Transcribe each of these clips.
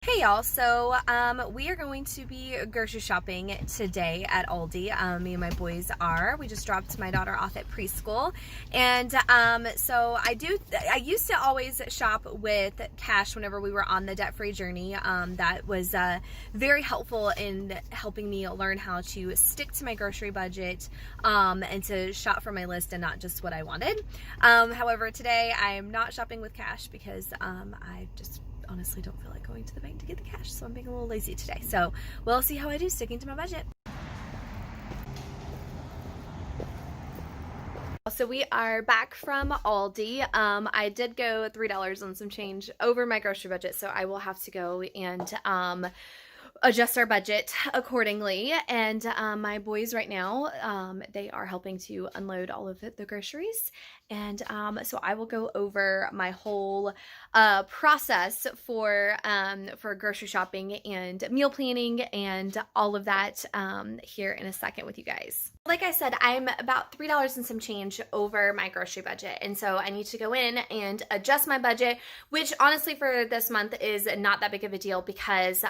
Hey y'all, so we are going to be grocery shopping today at Aldi. Me and my boys are. We just dropped my daughter off at preschool. And so I used to always shop with cash whenever we were on the debt-free journey. That was very helpful in helping me learn how to stick to my grocery budget and to shop from my list and not just what I wanted. However, today I am not shopping with cash because I just honestly don't feel like going to the bank to get the cash, so I'm being a little lazy today. So we'll see how I do sticking to my budget. So we are back from Aldi. I did go $3 on some change over my grocery budget, so I will have to go and adjust our budget accordingly. And my boys right now, they are helping to unload all of the groceries. And so I will go over my whole process for grocery shopping and meal planning and all of that here in a second with you guys. Like I said, I'm about $3 and some change over my grocery budget. And so I need to go in and adjust my budget, which honestly for this month is not that big of a deal because,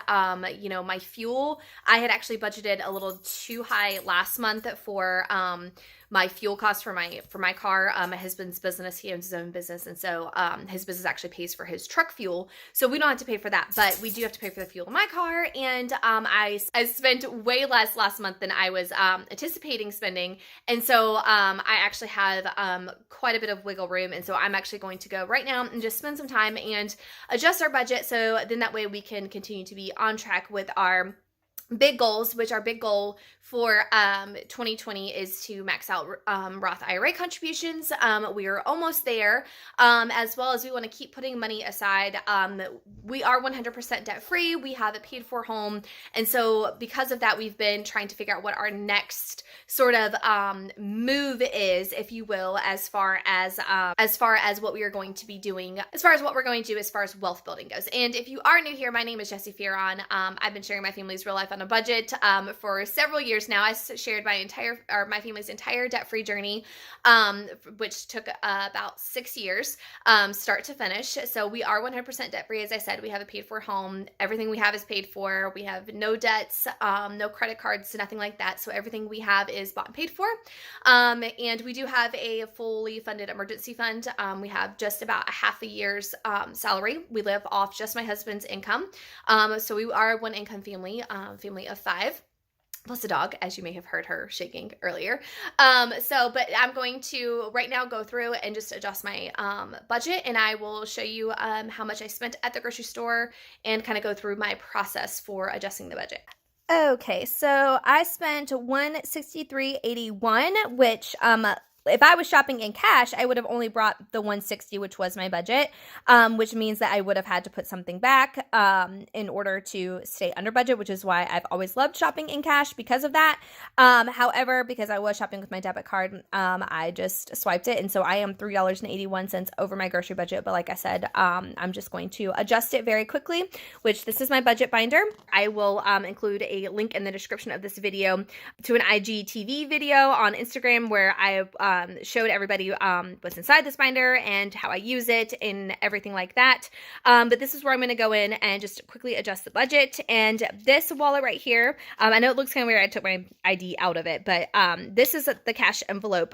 you know, my fuel, I had actually budgeted a little too high last month for my fuel costs for my car. My husband's business, he owns his own business, and so his business actually pays for his truck fuel, so we don't have to pay for that, but we do have to pay for the fuel in my car. And I spent way less last month than I was anticipating spending, and so I actually have quite a bit of wiggle room, and so I'm actually going to go right now and just spend some time and adjust our budget, so then that way we can continue to be on track with our big goals, which our big goal for 2020 is to max out Roth IRA contributions. We are almost there, as well as we want to keep putting money aside. We are 100% debt free. We have a paid for home, and so because of that, we've been trying to figure out what our next sort of move is, if you will, as far as what we are going to be doing, as far as what we're going to do as far as wealth building goes. And if you are new here, my name is Jessie Fearon. I've been sharing my family's real life on a budget for several years now. I shared my family's entire debt-free journey, which took about 6 years, start to finish. So we are 100% debt-free. As I said, we have a paid-for home. Everything we have is paid for. We have no debts, no credit cards, nothing like that. So everything we have is bought and paid for. And we do have a fully funded emergency fund. We have just about a half a year's salary. We live off just my husband's income. So we are one income family, family of 5. Plus a dog, as you may have heard her shaking earlier. But I'm going to right now go through and just adjust my budget, and I will show you how much I spent at the grocery store and kind of go through my process for adjusting the budget. Okay, so I spent $163.81, which if I was shopping in cash, I would have only brought the $160, which was my budget, which means that I would have had to put something back in order to stay under budget, which is why I've always loved shopping in cash because of that. However, because I was shopping with my debit card, I just swiped it, and so I am $3.81 over my grocery budget. But like I said, I'm just going to adjust it very quickly, which this is my budget binder. I will include a link in the description of this video to an IGTV video on Instagram where I showed everybody what's inside this binder and how I use it and everything like that. But this is where I'm going to go in and just quickly adjust the budget. And this wallet right here, I know it looks kind of weird. I took my ID out of it, but this is the cash envelope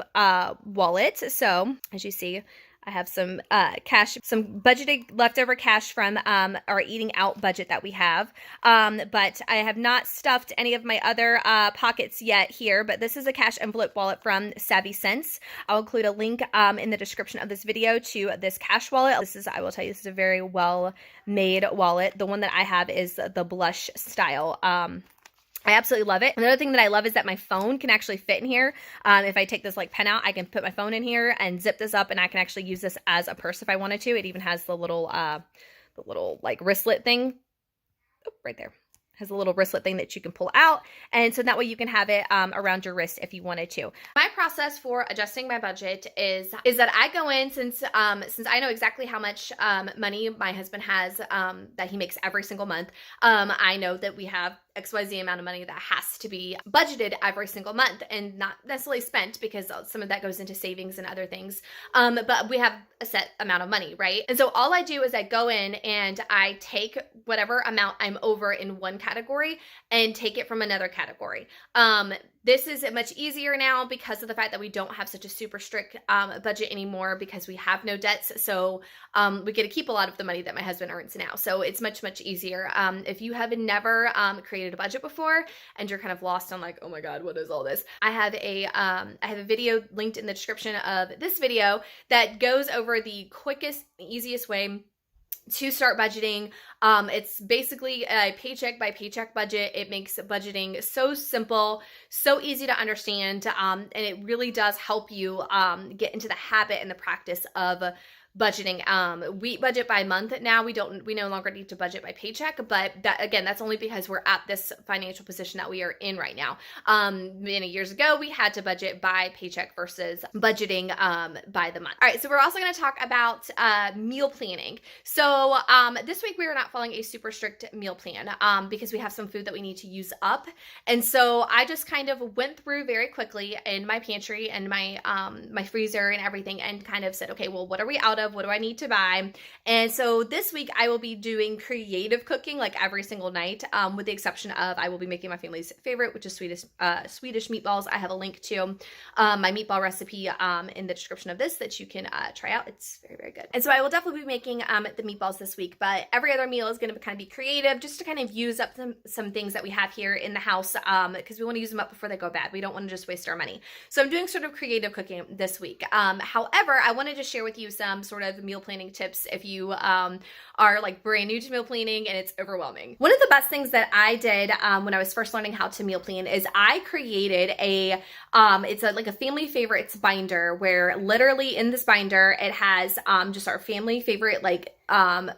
wallet. So as you see, I have some cash, some budgeted leftover cash from our eating out budget that we have. But I have not stuffed any of my other pockets yet here, but this is a cash envelope wallet from Savvy Sense. I'll include a link in the description of this video to this cash wallet. I will tell you, this is a very well made wallet. The one that I have is the blush style. I absolutely love it. Another thing that I love is that my phone can actually fit in here. If I take this like pen out, I can put my phone in here and zip this up, and I can actually use this as a purse if I wanted to. It even has the little like wristlet thing. Oh, right there. Has a little wristlet thing that you can pull out, and so that way you can have it around your wrist if you wanted to. My process for adjusting my budget is that I go in, since I know exactly how much money my husband has that he makes every single month. I know that we have XYZ amount of money that has to be budgeted every single month and not necessarily spent, because some of that goes into savings and other things. But we have a set amount of money, right? And so all I do is I go in and I take whatever amount I'm over in one category and take it from another category. This is much easier now because of the fact that we don't have such a super strict budget anymore, because we have no debts. So we get to keep a lot of the money that my husband earns now. So it's much, much easier. If you have never created a budget before and you're kind of lost on like, oh my God, what is all this? I have a video linked in the description of this video that goes over the quickest, easiest way to start budgeting. It's basically a paycheck by paycheck budget. It makes budgeting so simple, so easy to understand, and it really does help you get into the habit and the practice of budgeting. We budget by month now. We no longer need to budget by paycheck, but that's only because we're at this financial position that we are in right now. Many years ago, we had to budget by paycheck versus budgeting by the month. All right, so we're also going to talk about meal planning. So this week we are not following a super strict meal plan because we have some food that we need to use up. And so I just kind of went through very quickly in my pantry and my my freezer and everything, and kind of said, okay, well, what are we out of? What do I need to buy? And so this week I will be doing creative cooking like every single night, with the exception of I will be making my family's favorite, which is Swedish meatballs. I have a link to my meatball recipe in the description of this that you can try out. It's very, very good. And so I will definitely be making the meatballs this week, but every other meal is going to kind of be creative, just to kind of use up some things that we have here in the house, because we want to use them up before they go bad. We don't want to just waste our money. So I'm doing sort of creative cooking this week. However, I wanted to share with you some sort of meal planning tips if you are like brand new to meal planning and it's overwhelming. One of the best things that I did when I was first learning how to meal plan is I created it's like a family favorites binder, where literally in this binder it has just our family favorite like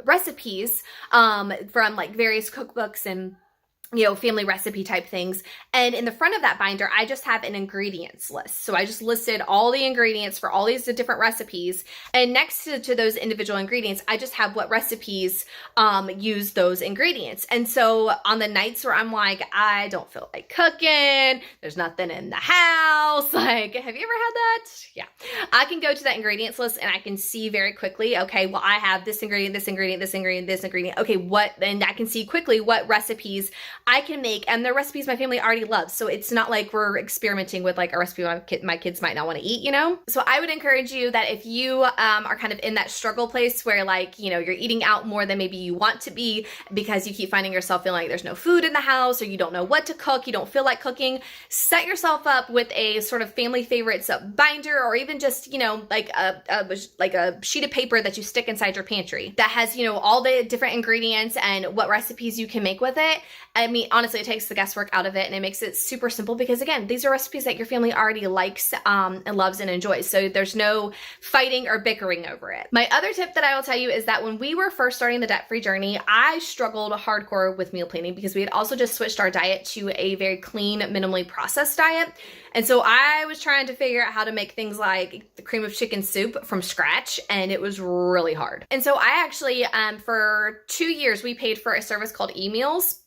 recipes from like various cookbooks and family recipe type things. And in the front of that binder, I just have an ingredients list. So I just listed all the ingredients for all these different recipes. And next to those individual ingredients, I just have what recipes use those ingredients. And so on the nights where I'm like, I don't feel like cooking, there's nothing in the house. Like, have you ever had that? Yeah. I can go to that ingredients list and I can see very quickly, okay, well, I have this ingredient, this ingredient, this ingredient, this ingredient. Okay, and I can see quickly what recipes I can make, and they're recipes my family already loves. So it's not like we're experimenting with like a recipe my kids might not want to eat, So I would encourage you that if you are kind of in that struggle place where like, you're eating out more than maybe you want to be because you keep finding yourself feeling like there's no food in the house, or you don't know what to cook, you don't feel like cooking, set yourself up with a sort of family favorites binder, or even just, like a sheet of paper that you stick inside your pantry that has, all the different ingredients and what recipes you can make with it. I mean, honestly, it takes the guesswork out of it, and it makes it super simple because, again, these are recipes that your family already likes and loves and enjoys. So there's no fighting or bickering over it. My other tip that I will tell you is that when we were first starting the debt-free journey, I struggled hardcore with meal planning because we had also just switched our diet to a very clean, minimally processed diet. And so I was trying to figure out how to make things like the cream of chicken soup from scratch, and it was really hard. And so I actually, for 2 years, we paid for a service called eMeals.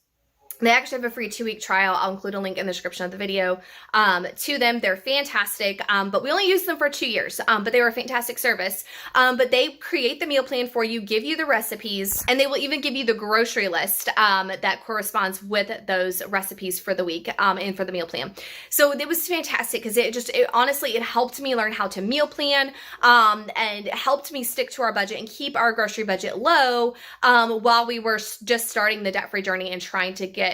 They actually have a free 2-week trial. I'll include a link in the description of the video to them. They're fantastic, but we only used them for 2 years, but they were a fantastic service. But they create the meal plan for you, give you the recipes, and they will even give you the grocery list that corresponds with those recipes for the week and for the meal plan. So it was fantastic because honestly, it helped me learn how to meal plan and helped me stick to our budget and keep our grocery budget low while we were just starting the debt-free journey and trying to get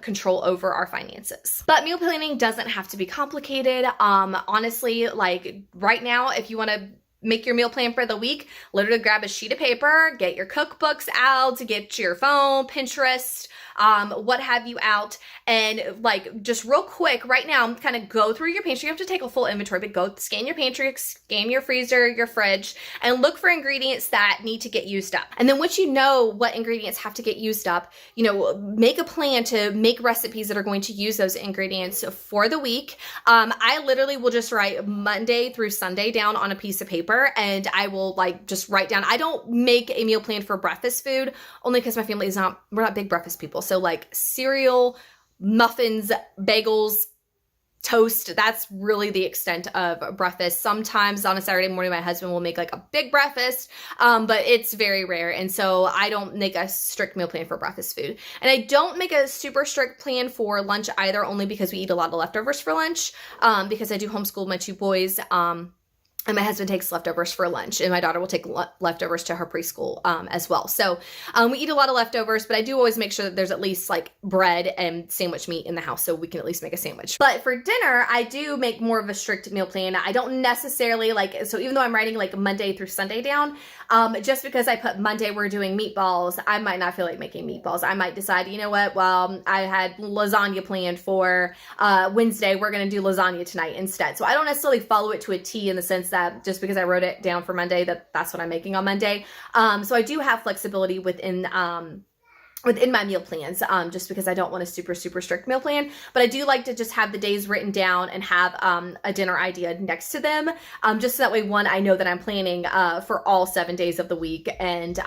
control over our finances. But meal planning doesn't have to be complicated. Honestly, like right now, if you want to make your meal plan for the week, literally grab a sheet of paper, get your cookbooks out, get your phone, Pinterest, what have you out, and like just real quick right now, kind of go through your pantry. You have to take a full inventory, but go scan your pantry, scan your freezer, your fridge, and look for ingredients that need to get used up. And then once you know what ingredients have to get used up, make a plan to make recipes that are going to use those ingredients for the week. I literally will just write Monday through Sunday down on a piece of paper, and I will like just write down. I don't make a meal plan for breakfast food only because my family we're not big breakfast people. So like cereal, muffins, bagels, toast. That's really the extent of breakfast. Sometimes on a Saturday morning, my husband will make like a big breakfast, but it's very rare. And so I don't make a strict meal plan for breakfast food. And I don't make a super strict plan for lunch either, only because we eat a lot of leftovers for lunch, because I do homeschool my two boys. And my husband takes leftovers for lunch, and my daughter will take leftovers to her preschool as well. So we eat a lot of leftovers, but I do always make sure that there's at least like bread and sandwich meat in the house so we can at least make a sandwich. But for dinner, I do make more of a strict meal plan. I don't necessarily so even though I'm writing like Monday through Sunday down, just because I put Monday we're doing meatballs, I might not feel like making meatballs. I might decide, you know what, well, I had lasagna planned for Wednesday, we're gonna do lasagna tonight instead. So I don't necessarily follow it to a T in the sense that just because I wrote it down for Monday, that's what I'm making on Monday. So I do have flexibility within my meal plans, just because I don't want a super strict meal plan, but I do like to just have the days written down and have a dinner idea next to them, just so that way, one, I know that I'm planning for all 7 days of the week, and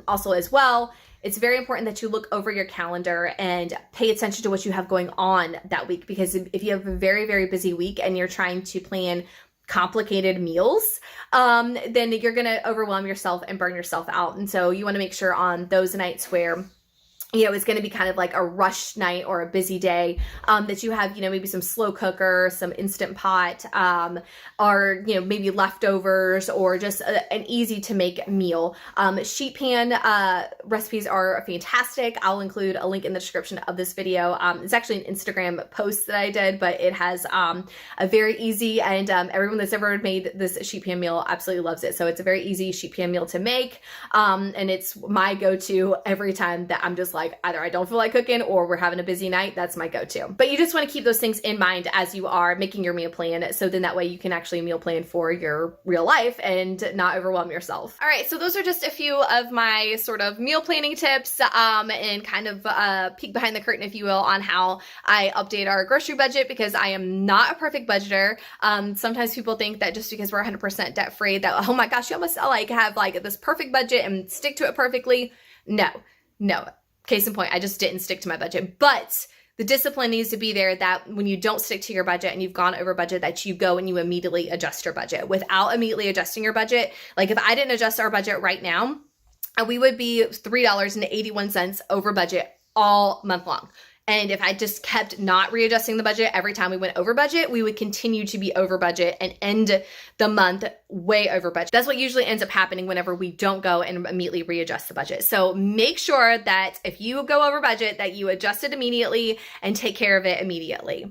also as well, it's very important that you look over your calendar and pay attention to what you have going on that week, because if you have a very busy week and you're trying to plan complicated meals, then you're gonna overwhelm yourself and burn yourself out. And so you wanna make sure on those nights where it's going to be kind of like a rush night or a busy day, that you have, maybe some slow cooker, some Instant Pot, or, maybe leftovers, or just an easy to make meal. Sheet pan recipes are fantastic. I'll include a link in the description of this video. It's actually an Instagram post that I did, but it has a very easy, and everyone that's ever made this sheet pan meal absolutely loves it. So it's a very easy sheet pan meal to make, and it's my go-to every time that I'm just like, either I don't feel like cooking or we're having a busy night. That's my go-to. But you just want to keep those things in mind as you are making your meal plan, so then that way you can actually meal plan for your real life and not overwhelm yourself. All right, so those are just a few of my sort of meal planning tips, and kind of peek behind the curtain, if you will, on how I update our grocery budget, because I am not a perfect budgeter. Sometimes people think that just because we're 100% debt free that, oh my gosh, you almost like have like this perfect budget and stick to it perfectly. No. Case in point, I just didn't stick to my budget, but the discipline needs to be there that when you don't stick to your budget and you've gone over budget, that you go and you immediately adjust your budget. Without immediately adjusting your budget, like if I didn't adjust our budget right now, we would be $3.81 over budget all month long. And if I just kept not readjusting the budget every time we went over budget, we would continue to be over budget and end the month way over budget. That's what usually ends up happening whenever we don't go and immediately readjust the budget. So make sure that if you go over budget, that you adjust it immediately and take care of it immediately.